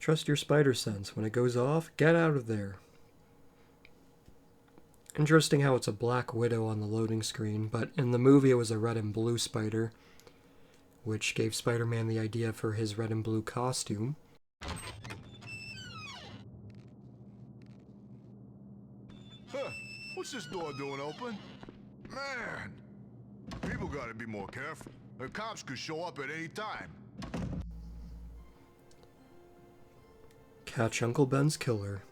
Trust your spider sense. When it goes off, get out of there. Interesting how it's a black widow on the loading screen, but in the movie it was a red and blue spider, which gave Spider-Man the idea for his red and blue costume. Huh, what's this door doing open? Man, people gotta be more careful. The cops could show up at any time. Catch Uncle Ben's killer.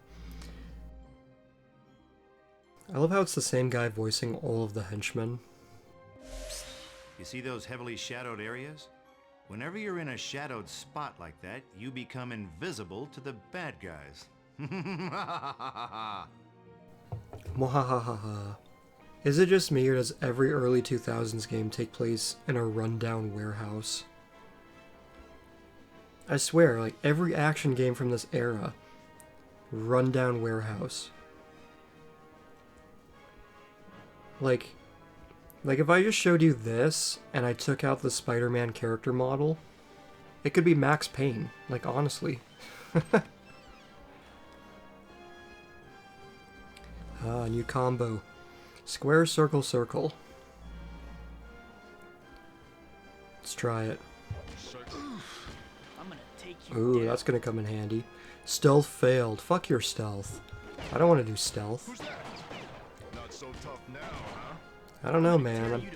I love how it's the same guy voicing all of the henchmen. You see those heavily shadowed areas? Whenever you're in a shadowed spot like that, you become invisible to the bad guys. Mwahahaha. Is it just me, or does every early 2000s game take place in a rundown warehouse? I swear, like, every action game from this era, rundown warehouse. Like if I just showed you this, and I took out the Spider-Man character model, it could be Max Payne, like, honestly. New combo. Square, circle, circle. Let's try it. Ooh, that's gonna come in handy. Stealth failed. Fuck your stealth. I don't want to do stealth. Not so tough now, huh? I don't know, man. I'm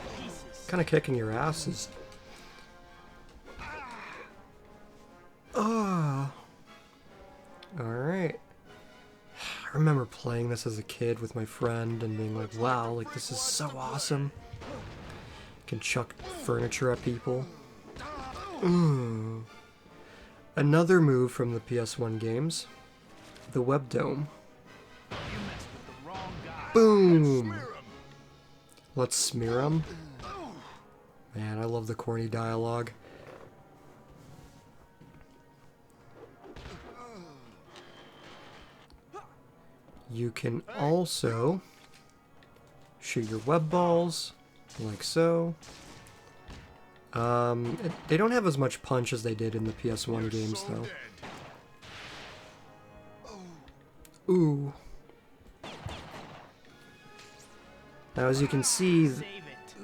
kind of kicking your asses. Ah. Alright. I remember playing this as a kid with my friend and being like, wow, like, this is so awesome. Can chuck furniture at people. Another move from the PS1 games. The Web Dome. Boom! Let's smear him. Man, I love the corny dialogue. You can also shoot your web balls, like so. They don't have as much punch as they did in the PS1 games, though. Ooh. Now, as you can see,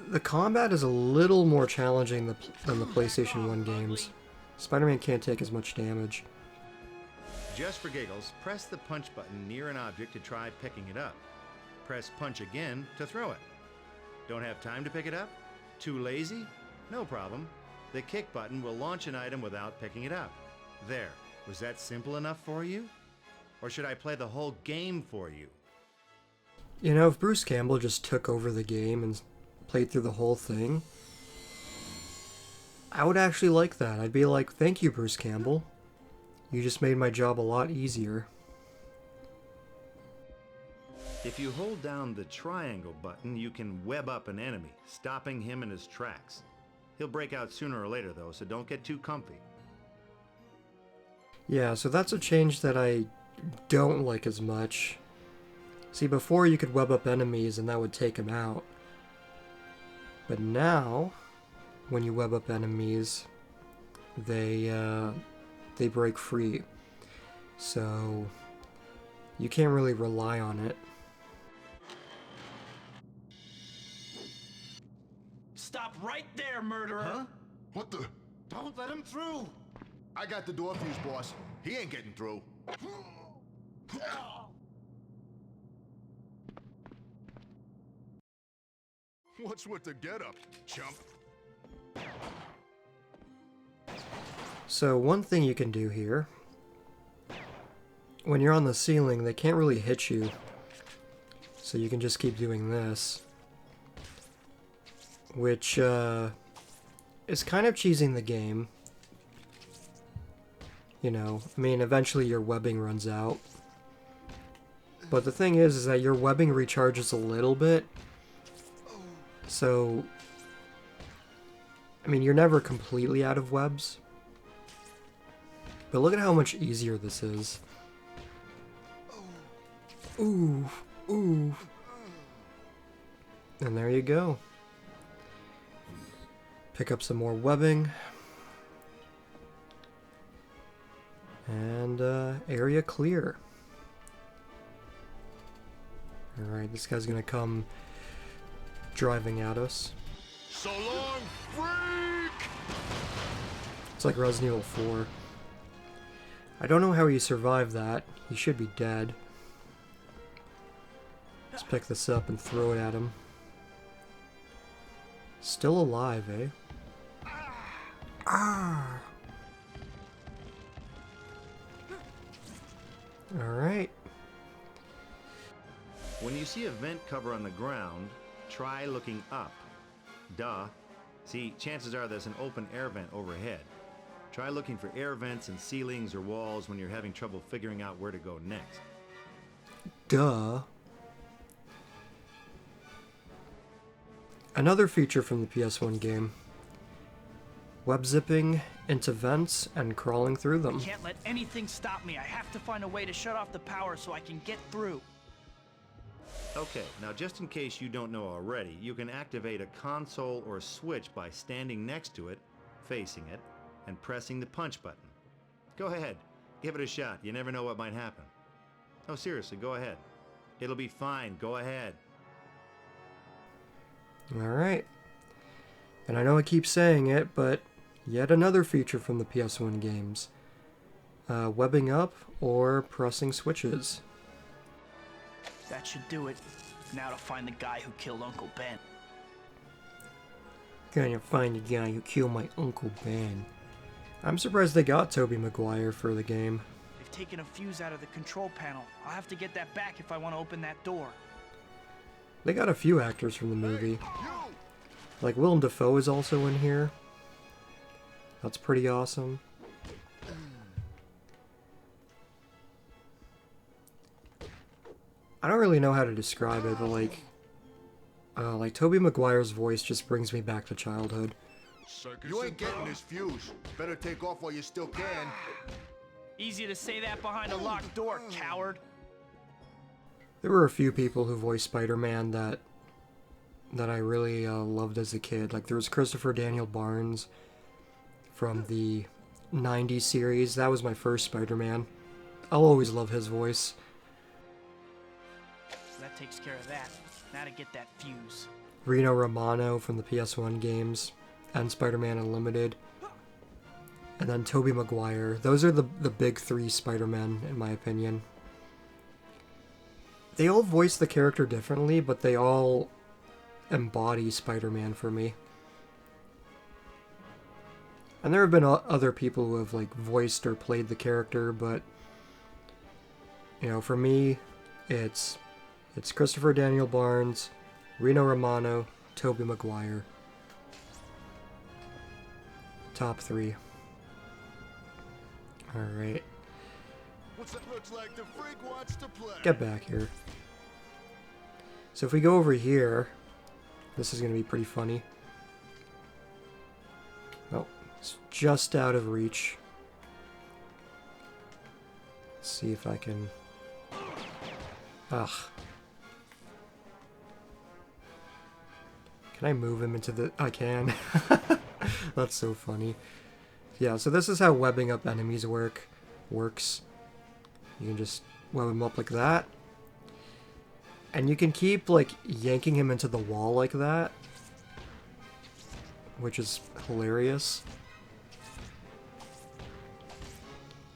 the combat is a little more challenging than the PlayStation 1 games. Spider-Man can't take as much damage. Just for giggles, press the punch button near an object to try picking it up. Press punch again to throw it. Don't have time to pick it up? Too lazy? No problem. The kick button will launch an item without picking it up. There. Was that simple enough for you? Or should I play the whole game for you? You know, if Bruce Campbell just took over the game and played through the whole thing, I would actually like that. I'd be like, thank you, Bruce Campbell. You just made my job a lot easier. If you hold down the triangle button, you can web up an enemy, stopping him in his tracks. He'll break out sooner or later, though, so don't get too comfy. Yeah, so that's a change that I don't like as much. See, before you could web up enemies and that would take them out. But now, when you web up enemies, they break free. So, you can't really rely on it. Stop right there, murderer! Huh? What the? Don't let him through! I got the door fuse, boss. He ain't getting through. What's with the getup, chump? So one thing you can do here, when you're on the ceiling, they can't really hit you. So you can just keep doing this. Which is kind of cheesing the game. You know, I mean, eventually your webbing runs out. But the thing is that your webbing recharges a little bit. So, I mean, you're never completely out of webs. But look at how much easier this is. Ooh, ooh. And there you go. Pick up some more webbing. And area clear. Alright, this guy's gonna come driving at us. So long, freak! It's like Resident Evil 4. I don't know how he survived that. He should be dead. Let's pick this up and throw it at him. Still alive, eh? Ah! Alright. When you see a vent cover on the ground, try looking up. Duh. See, chances are there's an open air vent overhead. Try looking for air vents in ceilings or walls when you're having trouble figuring out where to go next. Duh. Another feature from the PS1 game. Web zipping into vents and crawling through them. Can't let anything stop me. I have to find a way to shut off the power so I can get through. Okay, now just in case you don't know already, you can activate a console or switch by standing next to it, facing it, and pressing the punch button. Go ahead, give it a shot. You never know what might happen. Oh, seriously, go ahead. It'll be fine. Go ahead. Alright. And I know I keep saying it, but yet another feature from the PS1 games. Webbing up or pressing switches. That should do it. Now to find the guy who killed Uncle Ben. Gonna find the guy who killed my Uncle Ben. I'm surprised they got Tobey Maguire for the game. They've taken a fuse out of the control panel. I'll have to get that back if I want to open that door. They got a few actors from the movie. You! Like Willem Dafoe is also in here. That's pretty awesome. I don't really know how to describe it, but like Tobey Maguire's voice just brings me back to childhood. You ain't getting this fuse. Better take off while you still can. Easy to say that behind a locked door, coward. There were a few people who voiced Spider-Man that I really loved as a kid. Like there was Christopher Daniel Barnes from the 90s series. That was my first Spider-Man. I'll always love his voice. That takes care of that. Now to get that fuse. Rino Romano from the PS1 games and Spider-Man Unlimited. And then Tobey Maguire. Those are the big three Spider-Men, in my opinion. They all voice the character differently, but they all embody Spider-Man for me. And there have been other people who have like voiced or played the character, but you know, for me, it's Christopher Daniel Barnes, Rino Romano, Tobey Maguire. Top three. Alright. Looks like the freak wants to play. Get back here. So if we go over here, this is going to be pretty funny. Oh, it's just out of reach. Let's see if I can... Ugh. Can I move him into the... I can. That's so funny. Yeah, so this is how webbing up enemies works. You can just web him up like that. And you can keep, like, yanking him into the wall like that. Which is hilarious.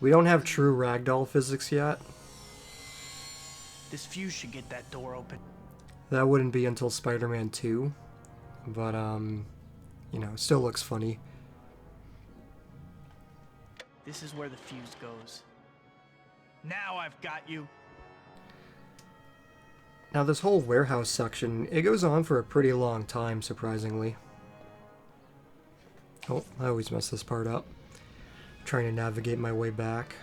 We don't have true ragdoll physics yet. This fuse should get that door open. That wouldn't be until Spider-Man 2. But, you know, it still looks funny. This is where the fuse goes. Now I've got you. Now this whole warehouse section, it goes on for a pretty long time, surprisingly. Oh, I always mess this part up. Trying to navigate my way back.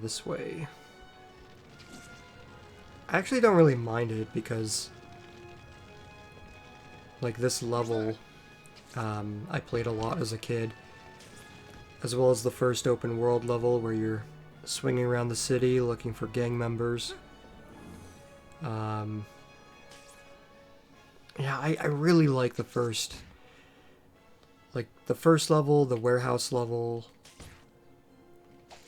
This way. I actually don't really mind it because, like, this level, I played a lot as a kid. As well as the first open world level where you're swinging around the city looking for gang members. Yeah, I really like the first level, the warehouse level,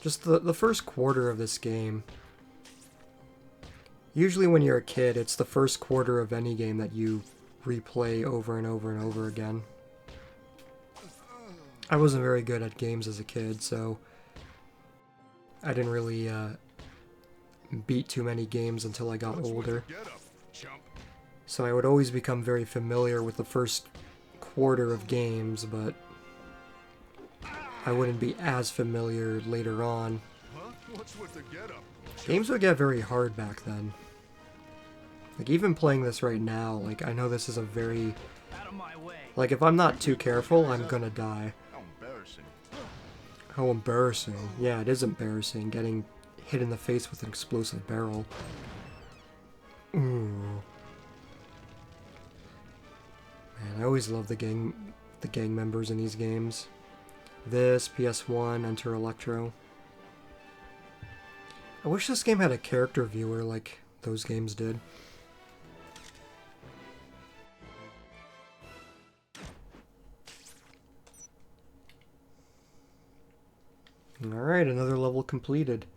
Just the first quarter of this game. Usually when you're a kid, it's the first quarter of any game that you replay over and over and over again. I wasn't very good at games as a kid, so I didn't really beat too many games until I got older. So I would always become very familiar with the first quarter of games, but I wouldn't be as familiar later on. Games would get very hard back then. Like, even playing this right now, like, I know this is a very... Like, if I'm not too careful, I'm gonna die. How embarrassing. Yeah, it is embarrassing, getting hit in the face with an explosive barrel. Ooh. Man, I always love the gang members in these games. This, PS1, Enter Electro. I wish this game had a character viewer like those games did. Alright, another level completed.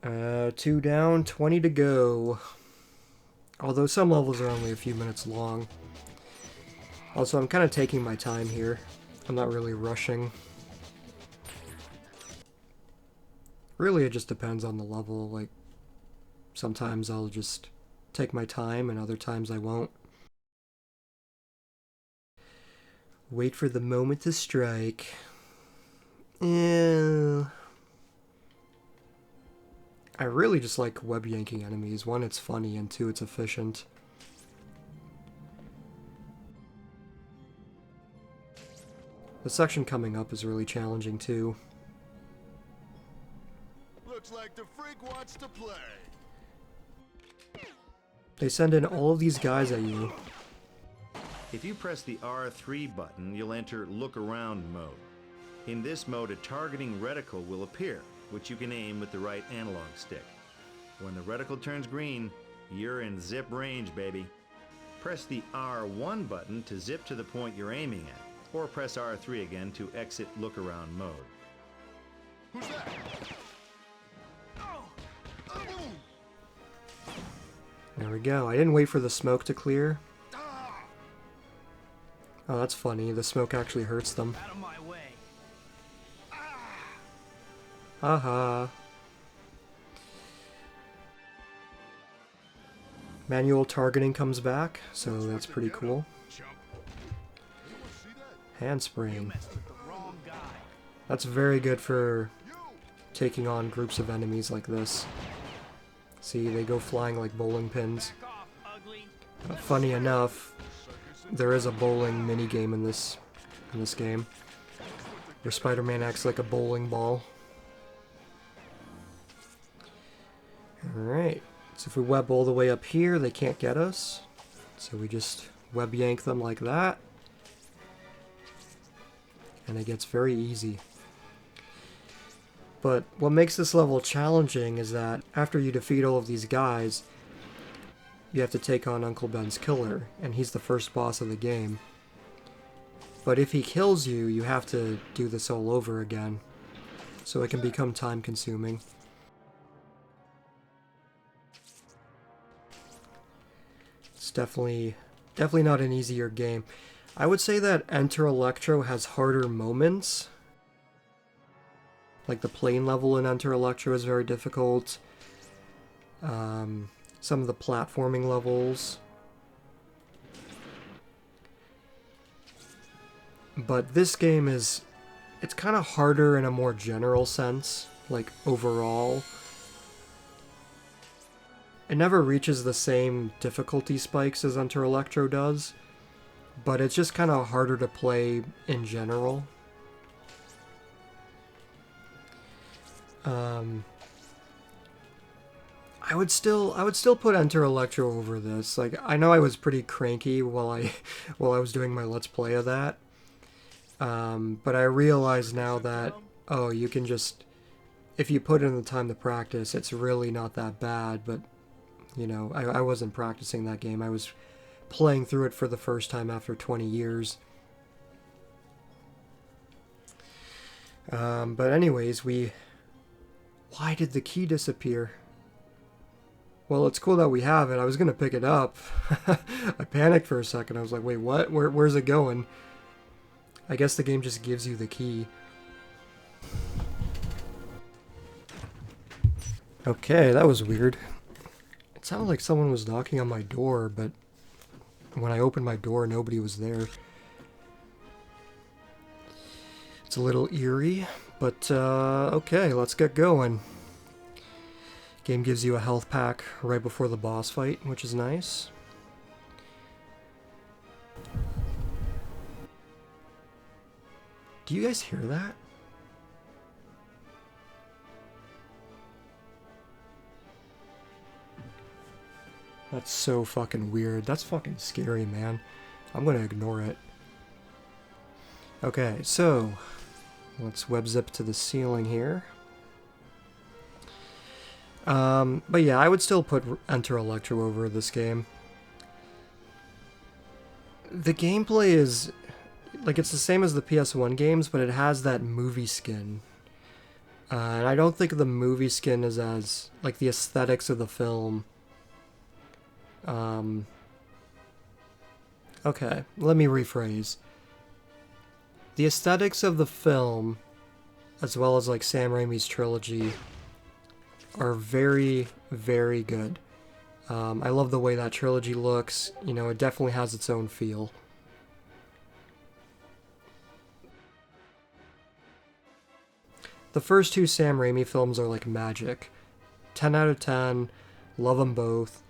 2 down, 20 to go. Although some levels are only a few minutes long. Also, I'm kind of taking my time here. I'm not really rushing. Really, it just depends on the level. Like, sometimes I'll just take my time, and other times I won't. Wait for the moment to strike. Yeah. I really just like web yanking enemies. One, it's funny, and two, it's efficient. The section coming up is really challenging too. Looks like the freak wants to play. They send in all of these guys at you. If you press the R3 button, you'll enter Look Around mode. In this mode, a targeting reticle will appear, which you can aim with the right analog stick. When the reticle turns green, you're in zip range, baby. Press the R1 button to zip to the point you're aiming at, or press R3 again to exit Look Around mode. Who's that? There we go. I didn't wait for the smoke to clear. Oh, that's funny. The smoke actually hurts them. Out of my way. Haha. Manual targeting comes back, so that's pretty cool. Handspring. Messed with the wrong guy. That's very good for taking on groups of enemies like this. See, they go flying like bowling pins. Back off, ugly. Funny enough, there is a bowling minigame in this game, where Spider-Man acts like a bowling ball. Alright, so if we web all the way up here, they can't get us. So we just web yank them like that. And it gets very easy. But what makes this level challenging is that after you defeat all of these guys, you have to take on Uncle Ben's killer, and he's the first boss of the game. But if he kills you, you have to do this all over again. So it can become time-consuming. It's definitely not an easier game. I would say that Enter Electro has harder moments. Like the plane level in Enter Electro is very difficult. Some of the platforming levels. But this game it's kind of harder in a more general sense, like overall. It never reaches the same difficulty spikes as Enter Electro does, but it's just kind of harder to play in general. I would still put Enter Electro over this. Like, I know I was pretty cranky while I was doing my Let's Play of that. But I realize now that, oh, you can just, if you put in the time to practice, it's really not that bad. But, you know, I wasn't practicing that game. I was playing through it for the first time after 20 years. But anyways, why did the key disappear? Well, it's cool that we have it. I was gonna pick it up. I panicked for a second. I was like, wait, what? Where's it going? I guess the game just gives you the key. Okay, that was weird. It sounded like someone was knocking on my door, but when I opened my door, nobody was there. It's a little eerie, but okay, let's get going. Game gives you a health pack right before the boss fight, which is nice. Do you guys hear that? That's so fucking weird. That's fucking scary, man. I'm gonna ignore it. Okay, so let's web zip to the ceiling here. But yeah, I would still put Enter Electro over this game. The gameplay is, like, it's the same as the PS1 games, but it has that movie skin. And I don't think the movie skin is as, like, the aesthetics of the film. Okay, let me rephrase. The aesthetics of the film, as well as, like, Sam Raimi's trilogy, are very, very good. I love the way that trilogy looks. You know, it definitely has its own feel. The first two Sam Raimi films are like magic. 10 out of 10. Love them both.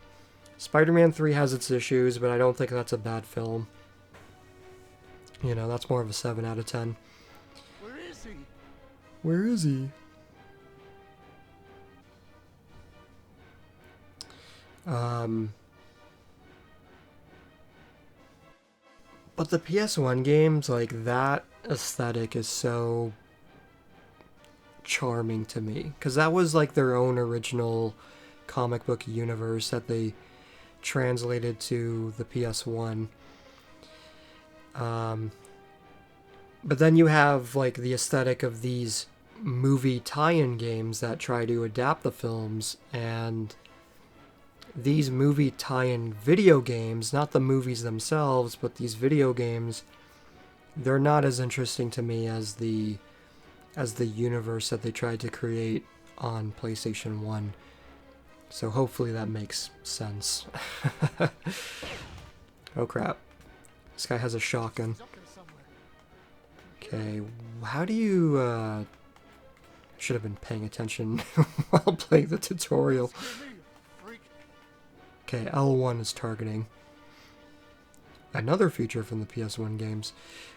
Spider-Man 3 has its issues, but I don't think that's a bad film. You know, that's more of a 7 out of 10. Where is he? Where is he? But the PS1 games, like, that aesthetic is so charming to me. Because that was, like, their own original comic book universe that they translated to the PS1. But then you have, like, the aesthetic of these movie tie-in games that try to adapt the films, and these movie tie-in video games, not the movies themselves, but these video games, they're not as interesting to me as the universe that they tried to create on PlayStation 1. So hopefully that makes sense. Oh crap. This guy has a shotgun. Okay, how do you, should have been paying attention while playing the tutorial. Okay, L1 is targeting. Another feature from the PS1 games.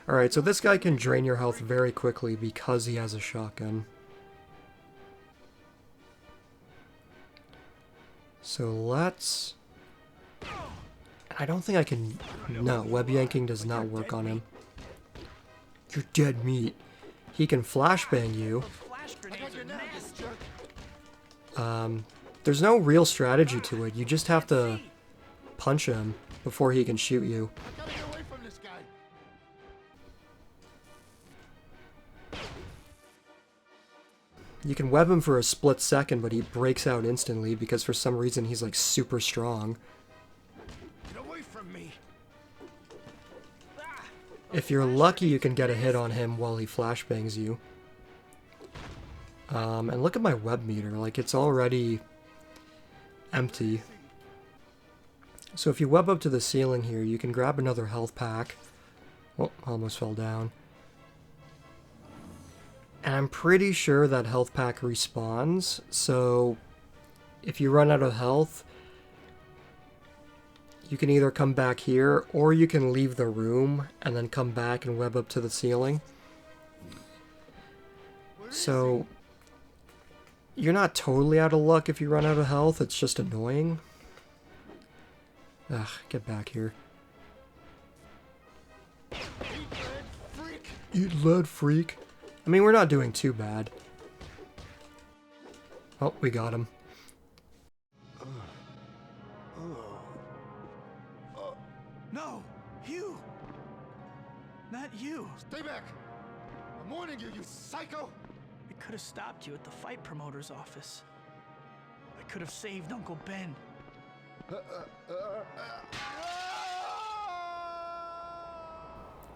Alright, so this guy can drain your health very quickly because he has a shotgun. So let's... I don't think I can... No, web yanking does not work on him. You're dead meat. He can flashbang you. There's no real strategy to it. You just have to punch him before he can shoot you. You can web him for a split second, but he breaks out instantly because for some reason he's like super strong. Get away from me. If you're lucky, you can get a hit on him while he flashbangs you. And look at my web meter, like it's already empty. So if you web up to the ceiling here, you can grab another health pack. Oh, almost fell down. And I'm pretty sure that health pack respawns, so if you run out of health, you can either come back here, or you can leave the room and then come back and web up to the ceiling. So you're not totally out of luck if you run out of health, it's just annoying. Ugh, get back here. Eat lead, freak. I mean, we're not doing too bad. Oh, we got him. No! You! Not you! Stay back. I'm warning you, you psycho. could have stopped you at the fight promoter's office. I could have saved Uncle Ben.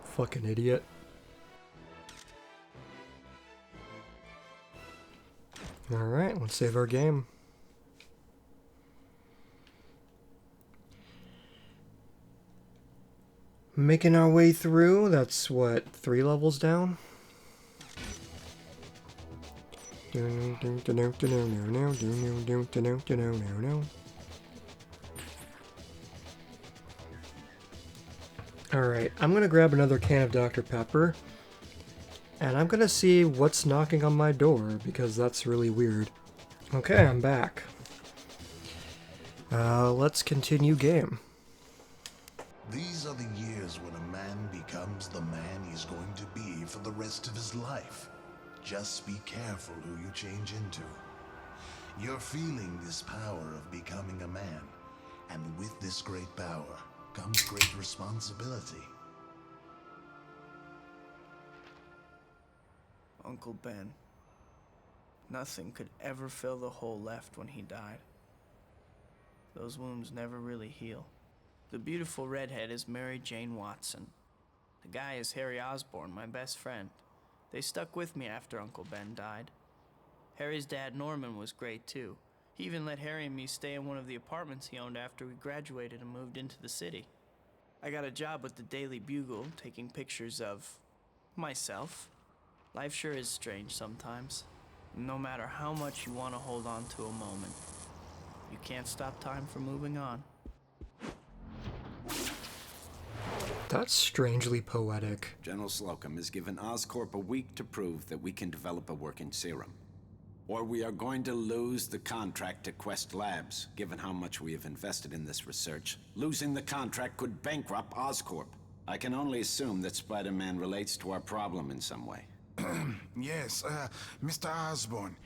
Fucking idiot. Alright, let's save our game. Making our way through, that's what, 3 levels down? Alright, I'm gonna grab another can of Dr. Pepper, and I'm gonna see what's knocking on my door, because that's really weird. Okay, I'm back. Let's continue game. These are the years when a man becomes the man he's going to be for the rest of his life. Just be careful who you change into. You're feeling this power of becoming a man, and with this great power comes great responsibility. Uncle Ben. Nothing could ever fill the hole left when he died. Those wounds never really heal. The beautiful redhead is Mary Jane Watson. The guy is Harry Osborn, my best friend. They stuck with me after Uncle Ben died. Harry's dad, Norman, was great too. He even let Harry and me stay in one of the apartments he owned after we graduated and moved into the city. I got a job with the Daily Bugle, taking pictures of myself. Life sure is strange sometimes. No matter how much you want to hold on to a moment, you can't stop time from moving on. That's strangely poetic. General Slocum has given Oscorp a week to prove that we can develop a working serum. Or we are going to lose the contract to Quest Labs, given how much we have invested in this research. Losing the contract could bankrupt Oscorp. I can only assume that Spider-Man relates to our problem in some way. Yes, Mr. Osborn.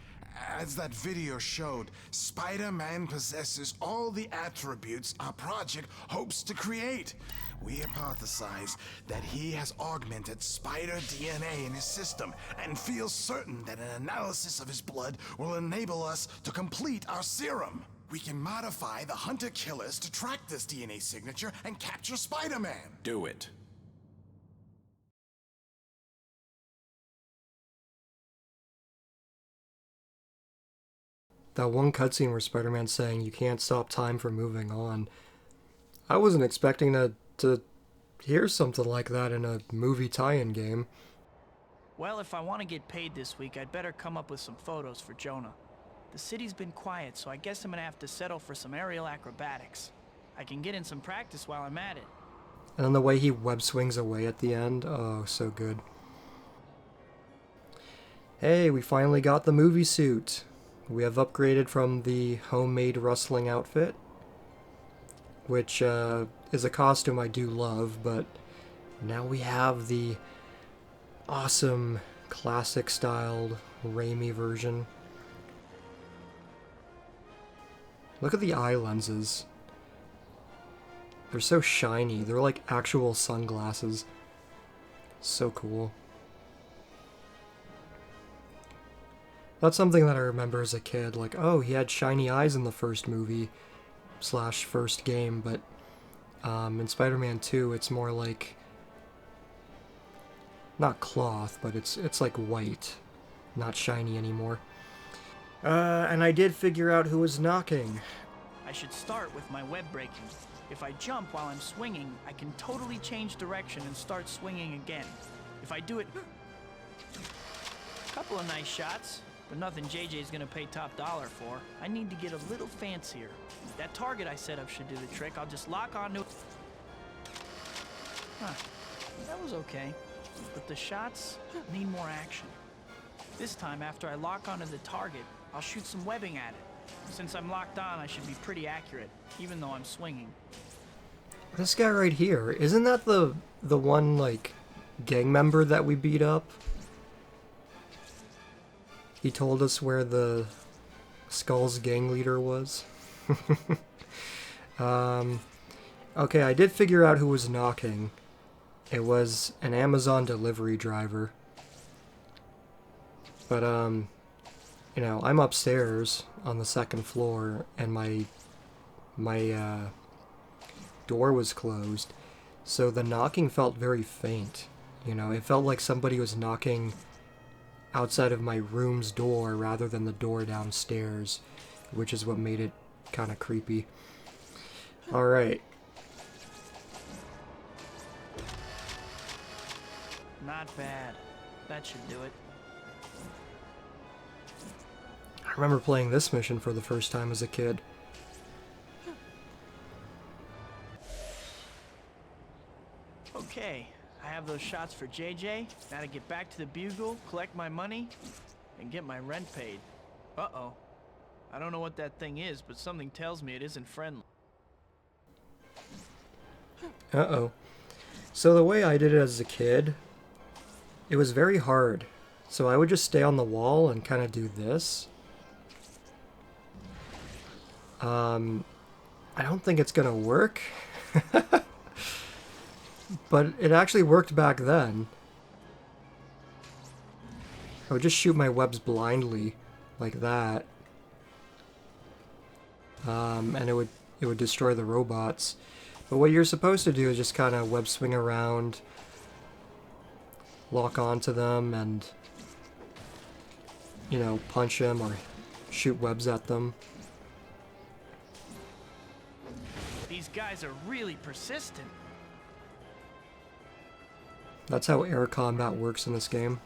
As that video showed, Spider-Man possesses all the attributes our project hopes to create. We hypothesize that he has augmented spider DNA in his system and feel certain that an analysis of his blood will enable us to complete our serum. We can modify the hunter-killers to track this DNA signature and capture Spider-Man. Do it. That one cutscene where Spider-Man's saying you can't stop time from moving on. I wasn't expecting to hear something like that in a movie tie-in game. Well, if I want to get paid this week, I'd better come up with some photos for Jonah. The city's been quiet, so I guess I'm gonna have to settle for some aerial acrobatics. I can get in some practice while I'm at it. And then the way he web swings away at the end, oh, so good. Hey, we finally got the movie suit. We have upgraded from the homemade rustling outfit, which is a costume I do love, but now we have the awesome classic styled Raimi version. Look at the eye lenses. They're so shiny. They're like actual sunglasses. So cool. That's something that I remember as a kid, like, oh, he had shiny eyes in the first movie / first game, but in Spider-Man 2, it's more like, not cloth, but it's like white, not shiny anymore. And I did figure out who was knocking. I should start with my web breaking. If I jump while I'm swinging, I can totally change direction and start swinging again. If I do it... Couple of nice shots. But nothing JJ's gonna pay top dollar for. I need to get a little fancier. That target I set up should do the trick. I'll just lock onto it. Huh. That was okay. But the shots need more action. This time, after I lock onto the target, I'll shoot some webbing at it. Since I'm locked on, I should be pretty accurate, even though I'm swinging. This guy right here, isn't that the one, like, gang member that we beat up? He told us where the Skull's gang leader was. Okay, I did figure out who was knocking. It was an Amazon delivery driver. But, you know, I'm upstairs on the second floor, and my door was closed, so the knocking felt very faint. You know, it felt like somebody was knocking outside of my room's door rather than the door downstairs, which is what made it kind of creepy. Alright. Not bad. That should do it. I remember playing this mission for the first time as a kid. Okay, I have those shots for JJ. Now to get back to the Bugle, collect my money, and get my rent paid. Uh-oh. I don't know what that thing is, but something tells me it isn't friendly. Uh-oh. So the way I did it as a kid, it was very hard. So I would just stay on the wall and kind of do this. I don't think it's gonna work. But it actually worked back then. I would just shoot my webs blindly, like that. And it would destroy the robots. But what you're supposed to do is just kind of web swing around, lock onto them, and, you know, punch them or shoot webs at them. These guys are really persistent. That's how air combat works in this game.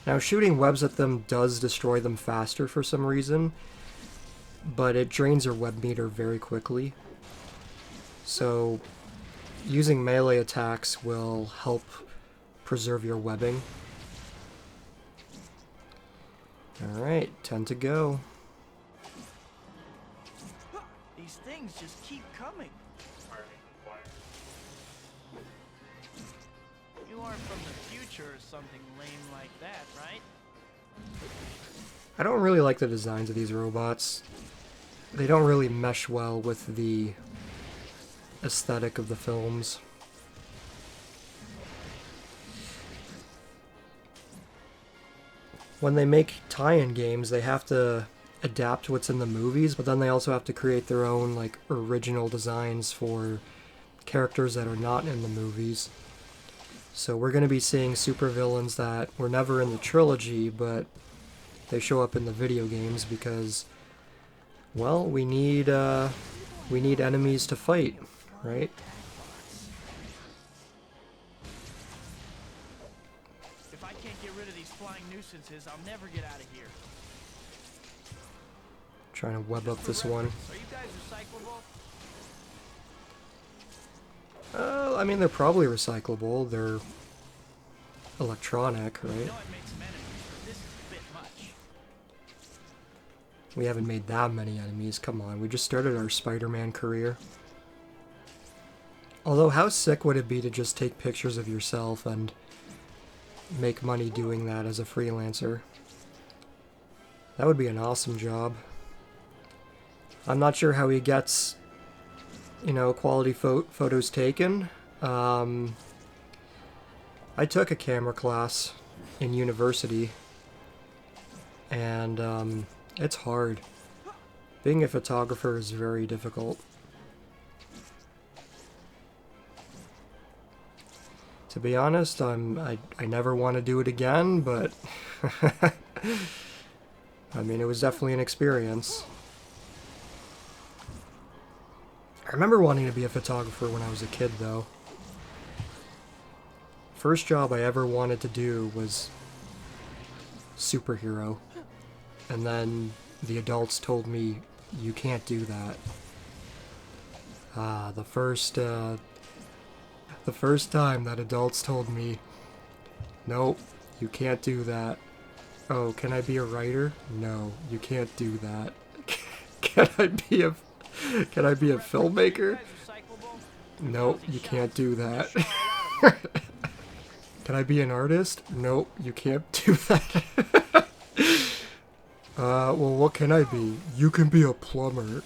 Now, shooting webs at them does destroy them faster for some reason, but it drains your web meter very quickly. So, using melee attacks will help preserve your webbing. Alright, 10 to go. These things just keep coming. You aren't from the future or something lame like that, right? I don't really like the designs of these robots. They don't really mesh well with the aesthetic of the films. When they make tie-in games, they have to adapt what's in the movies, but then they also have to create their own, like, original designs for characters that are not in the movies. So we're going to be seeing supervillains that were never in the trilogy, but they show up in the video games because, well, we need enemies to fight, right? If I can't get rid of these flying nuisances, I'll never get out of here. Trying to web up this one. Are you guys recyclable? I mean, they're probably recyclable. They're electronic, right? I know I made some enemies, but this is a bit much. We haven't made that many enemies. Come on, we just started our Spider-Man career. Although, how sick would it be to just take pictures of yourself and make money doing that as a freelancer? That would be an awesome job. I'm not sure how he gets, you know, quality photos taken. I took a camera class in university, and it's hard. Being a photographer is very difficult. To be honest, I never want to do it again, but I mean, it was definitely an experience. I remember wanting to be a photographer when I was a kid, though. First job I ever wanted to do was superhero. And then the adults told me, you can't do that. The first time that adults told me, nope, you can't do that. Oh, can I be a writer? No, you can't do that. Can I be a filmmaker? Nope, you can't do that. Can I be an artist? Nope, you can't do that. Well, what can I be? You can be a plumber.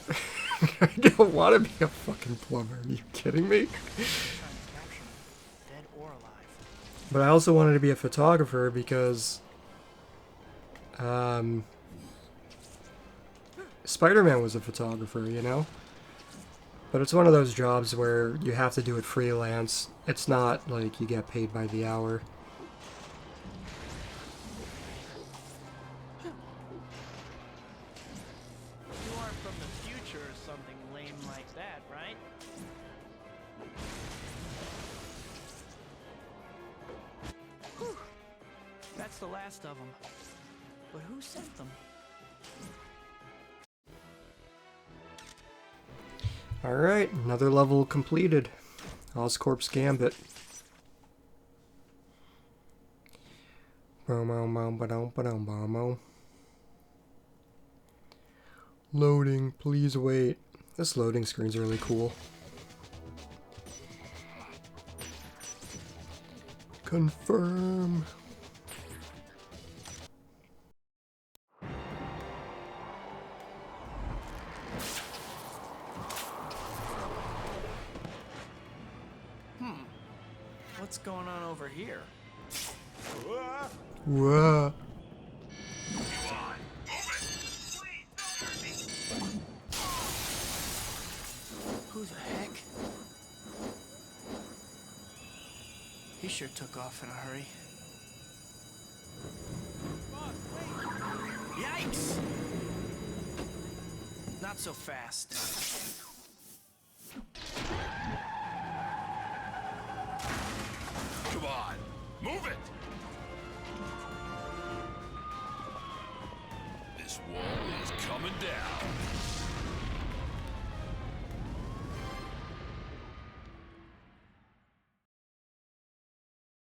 I don't want to be a fucking plumber. Are you kidding me? But I also wanted to be a photographer because Spider-Man was a photographer, you know? But it's one of those jobs where you have to do it freelance. It's not like you get paid by the hour. You aren't from the future or something lame like that, right? Whew. That's the last of them. But who sent them? Alright, another level completed. Oscorp's Gambit. Loading, please wait. This loading screen's really cool. Confirm. What's going on over here? Whoa. Who the heck? He sure took off in a hurry. Yikes! Not so fast. Come on, move it!